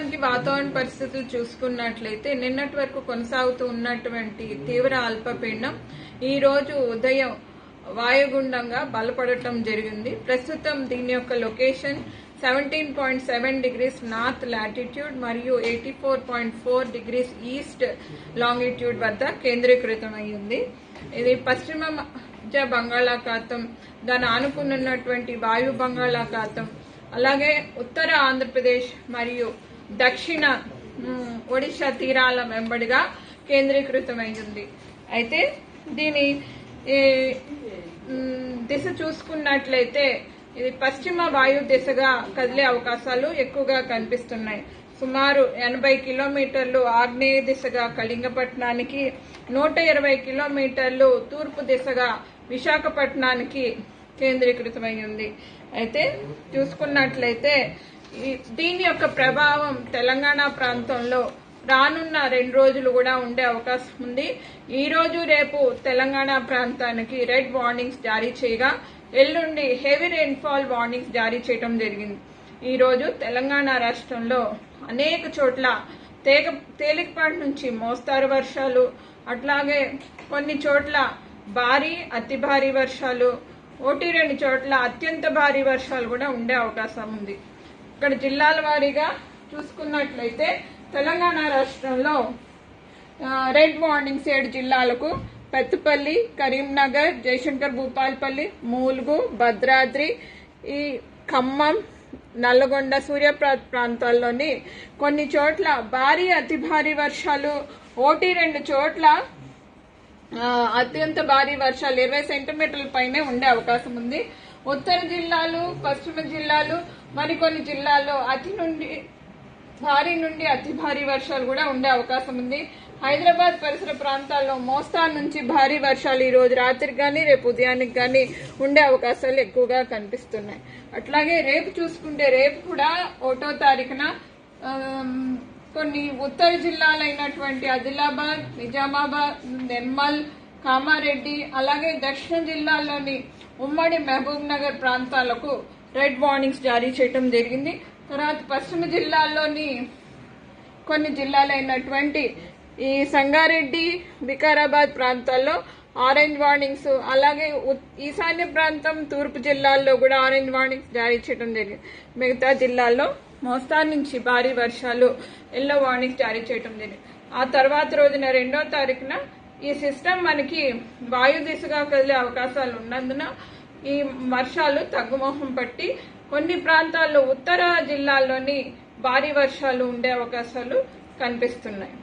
ప్రస్తుతానికి వాతావరణ పరిస్థితులు చూసుకున్నట్లయితే నిన్నటి వరకు కొనసాగుతూ ఉన్నటువంటి తీవ్ర అల్పపీడనం ఈ రోజు ఉదయం వాయుగుండంగా బలపడటం జరిగింది. ప్రస్తుతం దీని యొక్క లొకేషన్ 17.7 డిగ్రీస్ నార్త్ లాటిట్యూడ్ మరియు 84.4 డిగ్రీస్ ఈస్ట్ లాంగిట్యూడ్ వద్ద కేంద్రీకృతమై ఉంది. ఇది పశ్చిమ మధ్య బంగాళాఖాతం, దాని ఆనుకున్నటువంటి వాయు బంగాళాఖాతం, అలాగే ఉత్తర ఆంధ్రప్రదేశ్ మరియు దక్షిణ ఒడిశా తీరాల వెంబడిగా కేంద్రీకృతమైంది. అయితే దీని దిశ చూసుకున్నట్లయితే ఇది పశ్చిమ వాయు దిశగా కదిలే అవకాశాలు ఎక్కువగా కనిపిస్తున్నాయి. సుమారు 80 కిలోమీటర్లు ఆగ్నేయ దిశగా కళింగపట్నానికి, 120 కిలోమీటర్లు తూర్పు దిశగా విశాఖపట్నానికి కేంద్రీకృతమై ఉంది. అయితే చూసుకున్నట్లయితే దీని యొక్క ప్రభావం తెలంగాణ ప్రాంతంలో రానున్న 2 రోజులు కూడా ఉండే అవకాశం ఉంది. ఈ రోజు రేపు తెలంగాణ ప్రాంతానికి రెడ్ వార్నింగ్స్ జారీ చేయగా ఎల్లుండి హెవీ రెయిన్ఫాల్ వార్నింగ్స్ జారీ చేయడం జరిగింది. ఈ రోజు తెలంగాణ రాష్ట్రంలో అనేక చోట్ల తేలికపాటి నుంచి మోస్తారు వర్షాలు, అట్లాగే కొన్ని చోట్ల భారీ అతి భారీ వర్షాలు, 1-2 చోట్ల అత్యంత భారీ వర్షాలు కూడా ఉండే అవకాశం ఉంది. ఇక్కడ జిల్లాల వారీగా చూసుకున్నట్లయితే తెలంగాణ రాష్ట్రంలో రెడ్ వార్నింగ్స్ 7 జిల్లాలకు పెద్దపల్లి, కరీంనగర్, జయశంకర్ భూపాల్పల్లి, ములుగు, భద్రాద్రి, ఈ ఖమ్మం, నల్లగొండ, సూర్యాపేట ప్రాంతాల్లోని కొన్ని చోట్ల భారీ అతి భారీ వర్షాలు, 1-2 చోట్ల అత్యంత భారీ వర్షాలు 20 సెంటీమీటర్ల పైనే ఉండే అవకాశం ఉంది. ఉత్తర జిల్లాలు, పశ్చిమ జిల్లాలు, మరికొన్ని జిల్లాల్లో భారీ నుండి అతి భారీ వర్షాలు కూడా ఉండే అవకాశం ఉంది. హైదరాబాద్ పరిసర ప్రాంతాల్లో మోస్తారు నుంచి భారీ వర్షాలు ఈ రోజు రాత్రికి కానీ రేపు ఉదయానికి కానీ ఉండే అవకాశాలు ఎక్కువగా కనిపిస్తున్నాయి. అట్లాగే రేపు చూసుకుంటే రేపు కూడా 1వ తారీఖున కొన్ని ఉత్తర జిల్లాలైనటువంటి ఆదిలాబాద్, నిజామాబాద్, నిర్మల్, కామారెడ్డి, అలాగే దక్షిణ జిల్లాల్లోని ఉమ్మడి మహబూబ్ నగర్ ప్రాంతాలకు రెడ్ వార్నింగ్స్ జారీ చేయడం జరిగింది. తర్వాత పశ్చిమ జిల్లాల్లోని కొన్ని జిల్లాలైనటువంటి ఈ సంగారెడ్డి, వికారాబాద్ ప్రాంతాల్లో ఆరెంజ్ వార్నింగ్స్, అలాగే ఈశాన్య ప్రాంతం తూర్పు జిల్లాల్లో కూడా ఆరెంజ్ వార్నింగ్స్ జారీ చేయడం జరిగింది. మిగతా జిల్లాల్లో మోస్తారు నుంచి భారీ వర్షాలు ఎల్లో వార్నింగ్స్ జారీ చేయడం జరిగింది. ఆ తర్వాత రోజున 2వ తారీఖున ఈ సిస్టమ్ మనకి వాయు దిశగా కదిలే అవకాశాలు ఉన్నందున ఈ వర్షాలు తగ్గుముఖం పట్టి కొన్ని ప్రాంతాల్లో ఉత్తర జిల్లాల్లోని భారీ వర్షాలు ఉండే అవకాశాలు కనిపిస్తున్నాయి.